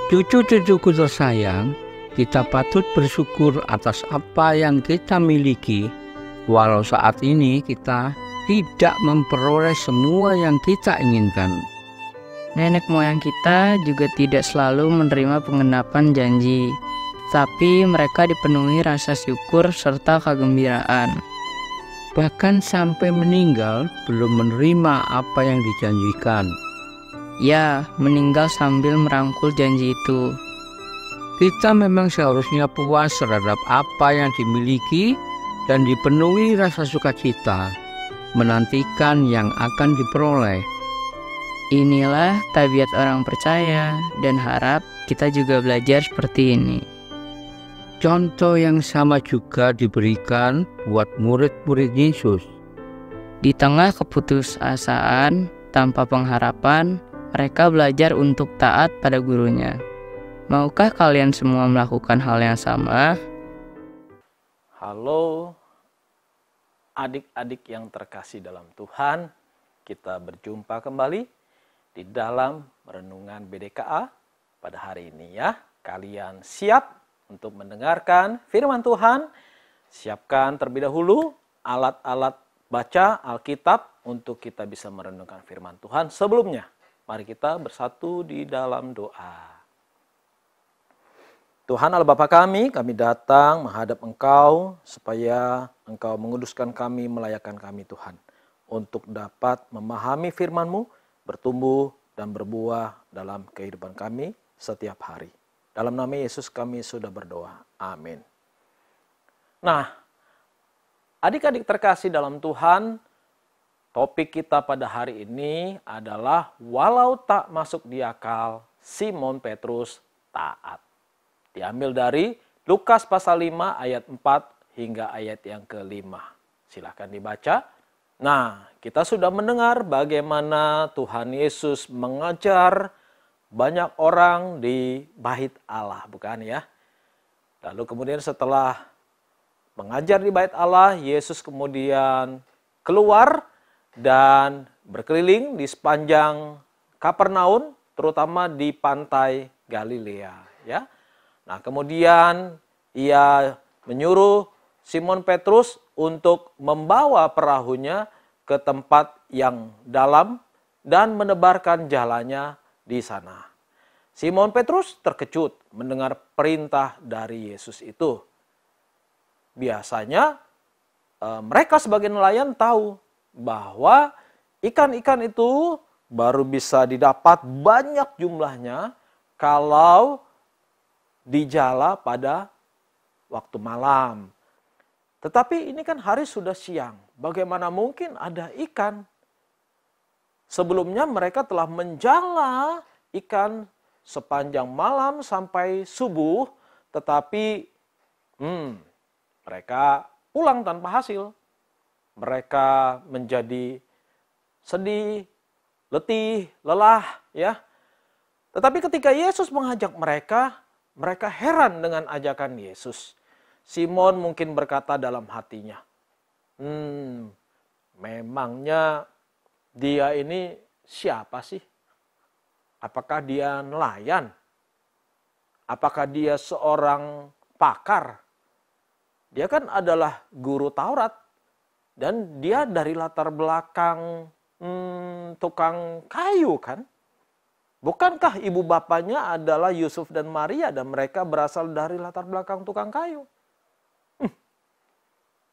Cucu-cucuku tersayang, kita patut bersyukur atas apa yang kita miliki, walau saat ini kita tidak memperoleh semua yang kita inginkan. Nenek moyang kita juga tidak selalu menerima penggenapan janji, tapi mereka dipenuhi rasa syukur serta kegembiraan. Bahkan sampai meninggal belum menerima apa yang dijanjikan. Ya, meninggal sambil merangkul janji itu. Kita memang seharusnya puas terhadap apa yang dimiliki dan dipenuhi rasa sukacita, menantikan yang akan diperoleh. Inilah tabiat orang percaya dan harap kita juga belajar seperti ini. Contoh yang sama juga diberikan buat murid-murid Yesus. Di tengah keputusasaan tanpa pengharapan, mereka belajar untuk taat pada gurunya. Maukah kalian semua melakukan hal yang sama? Halo adik-adik yang terkasih dalam Tuhan, kita berjumpa kembali di dalam renungan BDKA pada hari ini ya. Kalian siap untuk mendengarkan firman Tuhan? Siapkan terlebih dahulu alat-alat baca Alkitab untuk kita bisa merenungkan firman Tuhan. Sebelumnya, mari kita bersatu di dalam doa. Tuhan Allah Bapa kami datang menghadap Engkau supaya Engkau menguduskan kami, melayakkan kami Tuhan. Untuk dapat memahami firman-Mu, bertumbuh dan berbuah dalam kehidupan kami setiap hari. Dalam nama Yesus kami sudah berdoa. Amin. Nah, adik-adik terkasih dalam Tuhan, topik kita pada hari ini adalah walau tak masuk di akal, Simon Petrus taat. Diambil dari Lukas pasal 5 ayat 4 hingga ayat yang ke-5. Silahkan dibaca. Nah, kita sudah mendengar bagaimana Tuhan Yesus mengajar banyak orang di bait Allah, bukan ya? Lalu kemudian setelah mengajar di bait Allah, Yesus kemudian keluar dan berkeliling di sepanjang Kapernaum, terutama di pantai Galilea, ya. Nah, kemudian ia menyuruh Simon Petrus untuk membawa perahunya ke tempat yang dalam dan menebarkan jalannya di sana. Simon Petrus terkejut mendengar perintah dari Yesus itu. Biasanya mereka sebagai nelayan tahu bahwa ikan-ikan itu baru bisa didapat banyak jumlahnya kalau dijala pada waktu malam. Tetapi ini kan hari sudah siang. Bagaimana mungkin ada ikan? Sebelumnya mereka telah menjala ikan sepanjang malam sampai subuh. Tetapi mereka pulang tanpa hasil. Mereka menjadi sedih, letih, lelah, ya. Tetapi ketika Yesus mengajak mereka heran dengan ajakan Yesus. Simon mungkin berkata dalam hatinya, memangnya dia ini siapa sih? Apakah dia nelayan? Apakah dia seorang pakar? Dia kan adalah guru Taurat. Dan dia dari latar belakang tukang kayu kan? Bukankah ibu bapaknya adalah Yusuf dan Maria dan mereka berasal dari latar belakang tukang kayu?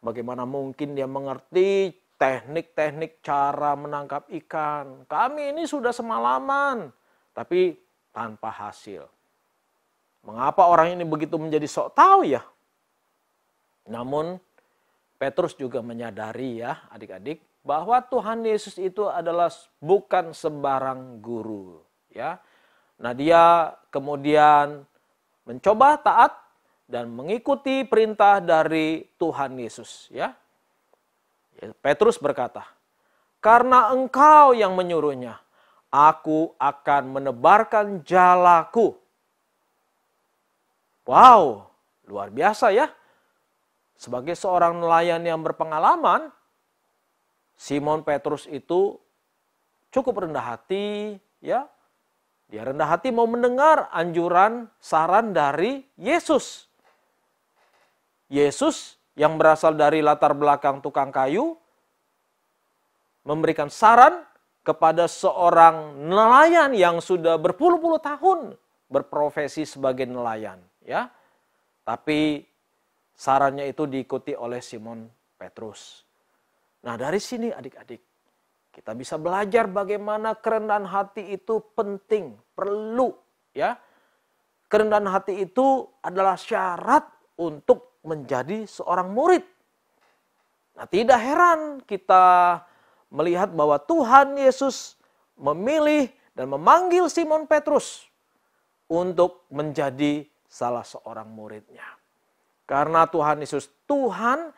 Bagaimana mungkin dia mengerti teknik-teknik cara menangkap ikan? Kami ini sudah semalaman, tapi tanpa hasil. Mengapa orang ini begitu menjadi sok tahu ya? Namun Petrus juga menyadari ya adik-adik bahwa Tuhan Yesus itu adalah bukan sembarang guru. Ya, nah dia kemudian mencoba taat dan mengikuti perintah dari Tuhan Yesus. Ya, Petrus berkata, karena engkau yang menyuruhnya, aku akan menebarkan jalaku. Wow, luar biasa ya. Sebagai seorang nelayan yang berpengalaman, Simon Petrus itu cukup rendah hati, ya. Dia rendah hati mau mendengar anjuran, saran dari Yesus. Yesus yang berasal dari latar belakang tukang kayu, memberikan saran kepada seorang nelayan yang sudah berpuluh-puluh tahun berprofesi sebagai nelayan. Ya, tapi sarannya itu diikuti oleh Simon Petrus. Nah, dari sini adik-adik, kita bisa belajar bagaimana kerendahan hati itu penting, perlu, ya. Kerendahan hati itu adalah syarat untuk menjadi seorang murid. Nah, tidak heran kita melihat bahwa Tuhan Yesus memilih dan memanggil Simon Petrus untuk menjadi salah seorang muridnya. Karena Tuhan Yesus Tuhan,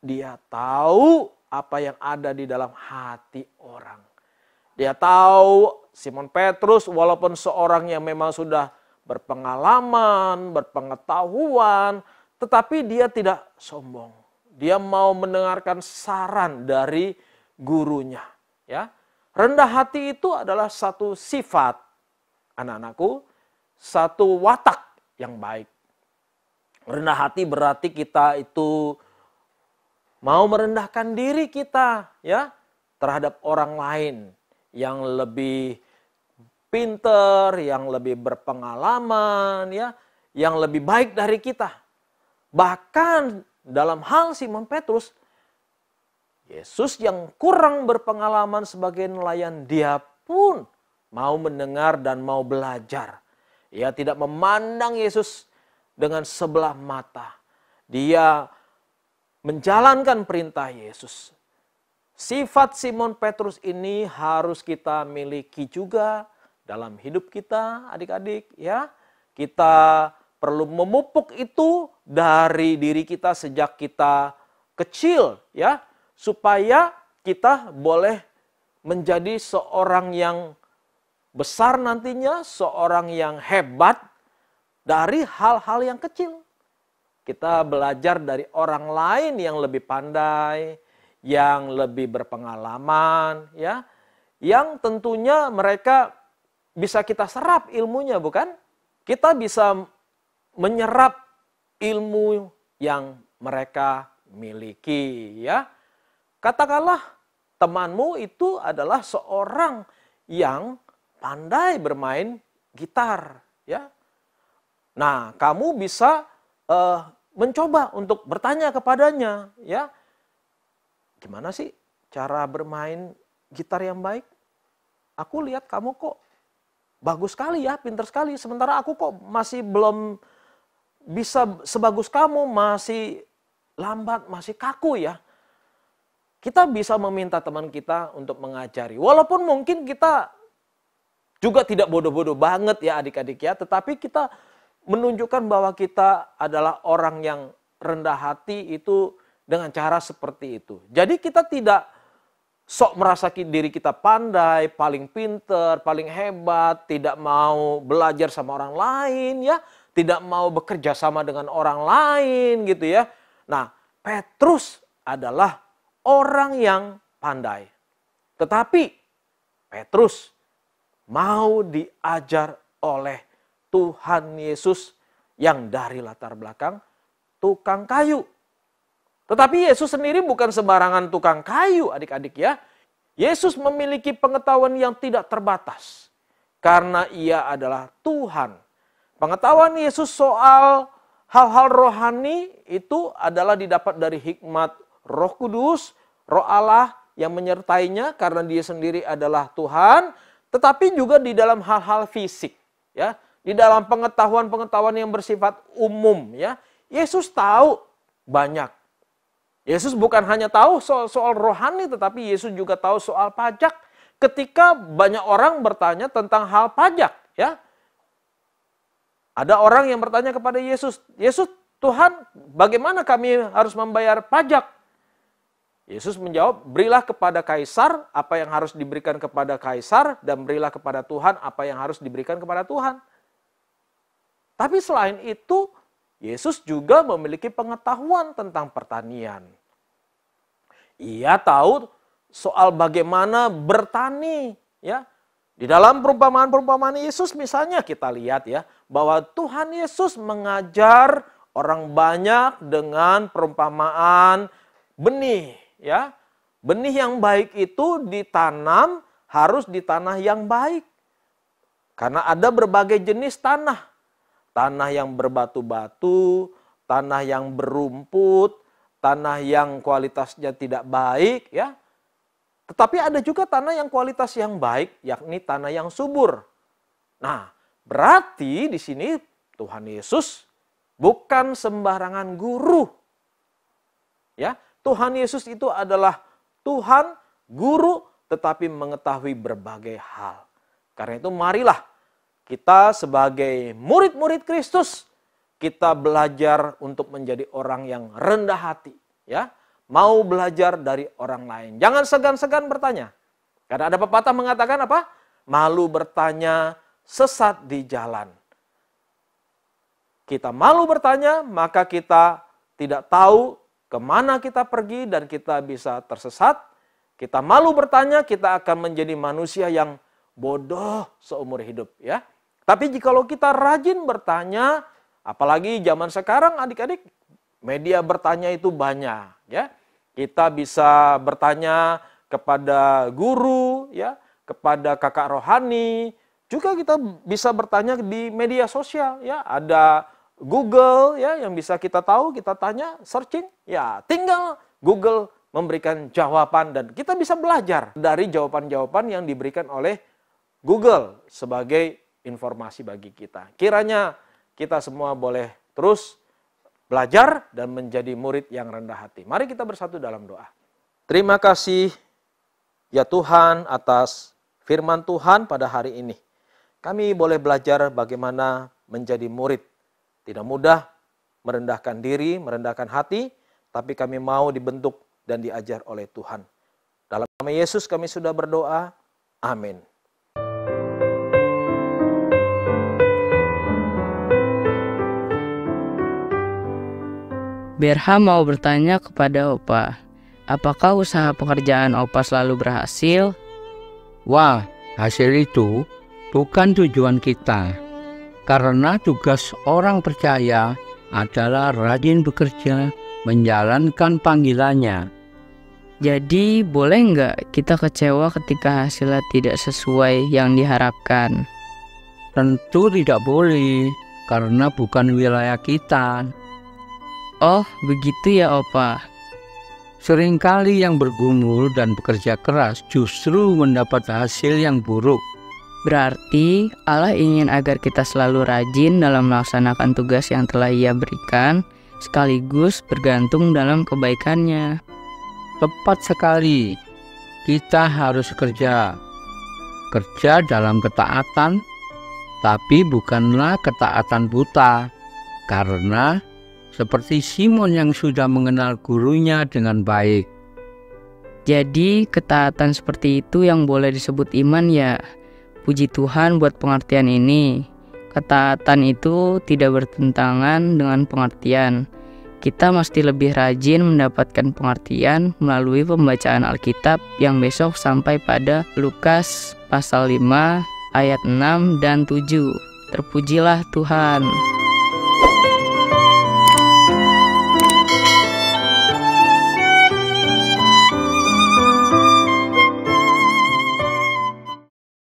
Dia tahu apa yang ada di dalam hati orang. Dia tahu Simon Petrus walaupun seorang yang memang sudah berpengalaman, berpengetahuan, tetapi dia tidak sombong. Dia mau mendengarkan saran dari gurunya. Ya, rendah hati itu adalah satu sifat, anak-anakku, satu watak yang baik. Rendah hati berarti kita itu mau merendahkan diri kita, ya, terhadap orang lain yang lebih pinter, yang lebih berpengalaman, ya, yang lebih baik dari kita. Bahkan dalam hal Simon Petrus, Yesus yang kurang berpengalaman sebagai nelayan, dia pun mau mendengar dan mau belajar. Ia tidak memandang Yesus dengan sebelah mata. Dia menjalankan perintah Yesus. Sifat Simon Petrus ini harus kita miliki juga dalam hidup kita, adik-adik, ya. Kita perlu memupuk itu dari diri kita sejak kita kecil, ya, supaya kita boleh menjadi seorang yang besar nantinya, seorang yang hebat dari hal-hal yang kecil. Kita belajar dari orang lain yang lebih pandai, yang lebih berpengalaman, ya, yang tentunya mereka bisa kita serap ilmunya, bukan? Kita bisa menyerap ilmu yang mereka miliki, ya. Katakanlah temanmu itu adalah seorang yang pandai bermain gitar, ya. Nah, kamu bisa mencoba untuk bertanya kepadanya, ya, gimana sih cara bermain gitar yang baik? Aku lihat kamu kok bagus sekali ya, pinter sekali, sementara aku kok masih belum bisa sebagus kamu, masih lambat, masih kaku ya. Kita bisa meminta teman kita untuk mengajari, walaupun mungkin kita juga tidak bodoh-bodoh banget ya adik-adik ya, tetapi kita menunjukkan bahwa kita adalah orang yang rendah hati itu dengan cara seperti itu. Jadi kita tidak sok merasa diri kita pandai, paling pinter, paling hebat, tidak mau belajar sama orang lain ya, tidak mau bekerja sama dengan orang lain gitu ya. Nah, Petrus adalah orang yang pandai. Tetapi Petrus mau diajar oleh Tuhan Yesus yang dari latar belakang tukang kayu. Tetapi Yesus sendiri bukan sembarangan tukang kayu, adik-adik ya. Yesus memiliki pengetahuan yang tidak terbatas. Karena ia adalah Tuhan. Pengetahuan Yesus soal hal-hal rohani itu adalah didapat dari hikmat Roh Kudus, Roh Allah yang menyertainya karena dia sendiri adalah Tuhan. Tetapi juga di dalam hal-hal fisik, ya. Di dalam pengetahuan-pengetahuan yang bersifat umum, ya. Yesus tahu banyak. Yesus bukan hanya tahu soal rohani, tetapi Yesus juga tahu soal pajak. Ketika banyak orang bertanya tentang hal pajak, ya. Ada orang yang bertanya kepada Yesus, Yesus, Tuhan, bagaimana kami harus membayar pajak? Yesus menjawab, berilah kepada Kaisar apa yang harus diberikan kepada Kaisar, dan berilah kepada Tuhan apa yang harus diberikan kepada Tuhan. Tapi selain itu, Yesus juga memiliki pengetahuan tentang pertanian. Ia tahu soal bagaimana bertani, ya. Di dalam perumpamaan-perumpamaan Yesus misalnya kita lihat ya, bahwa Tuhan Yesus mengajar orang banyak dengan perumpamaan benih ya. Benih yang baik itu ditanam harus di tanah yang baik. Karena ada berbagai jenis tanah. Tanah yang berbatu-batu, tanah yang berumput, tanah yang kualitasnya tidak baik ya. Tetapi ada juga tanah yang kualitas yang baik, yakni tanah yang subur. Nah, berarti di sini Tuhan Yesus bukan sembarangan guru. Ya, Tuhan Yesus itu adalah Tuhan, guru, tetapi mengetahui berbagai hal. Karena itu marilah kita sebagai murid-murid Kristus, kita belajar untuk menjadi orang yang rendah hati. Ya, mau belajar dari orang lain. Jangan segan-segan bertanya. Karena ada pepatah mengatakan apa? Malu bertanya, sesat di jalan. Kita malu bertanya, maka kita tidak tahu kemana kita pergi dan kita bisa tersesat. Kita malu bertanya, kita akan menjadi manusia yang bodoh seumur hidup. Ya. Tapi jikalau kita rajin bertanya, apalagi zaman sekarang adik-adik, media bertanya itu banyak. Ya. Kita bisa bertanya kepada guru, ya, kepada kakak rohani. Juga kita bisa bertanya di media sosial. Ya. Ada Google ya, yang bisa kita tahu, kita tanya, searching. Ya, tinggal Google memberikan jawaban dan kita bisa belajar dari jawaban-jawaban yang diberikan oleh Google sebagai informasi bagi kita. Kiranya kita semua boleh terus belajar dan menjadi murid yang rendah hati. Mari kita bersatu dalam doa. Terima kasih ya Tuhan atas firman Tuhan pada hari ini. Kami boleh belajar bagaimana menjadi murid. Tidak mudah merendahkan diri, merendahkan hati, tapi kami mau dibentuk dan diajar oleh Tuhan. Dalam nama Yesus kami sudah berdoa. Amin. Berha mau bertanya kepada Opa, apakah usaha pekerjaan Opa selalu berhasil? Wah, hasil itu bukan tujuan kita. Karena tugas orang percaya adalah rajin bekerja, menjalankan panggilannya. Jadi boleh nggak kita kecewa ketika hasilnya tidak sesuai yang diharapkan? Tentu tidak boleh, karena bukan wilayah kita. Oh, begitu ya Opa. Seringkali yang bergumul dan bekerja keras justru mendapat hasil yang buruk. Berarti Allah ingin agar kita selalu rajin dalam melaksanakan tugas yang telah Ia berikan, sekaligus bergantung dalam kebaikannya. Tepat sekali, kita harus kerja dalam ketaatan, tapi bukanlah ketaatan buta, karena seperti Simon yang sudah mengenal gurunya dengan baik. Jadi ketaatan seperti itu yang boleh disebut iman ya. Puji Tuhan buat pengertian ini. Ketaatan itu tidak bertentangan dengan pengertian. Kita mesti lebih rajin mendapatkan pengertian melalui pembacaan Alkitab yang besok sampai pada Lukas pasal 5 ayat 6 dan 7. Terpujilah Tuhan.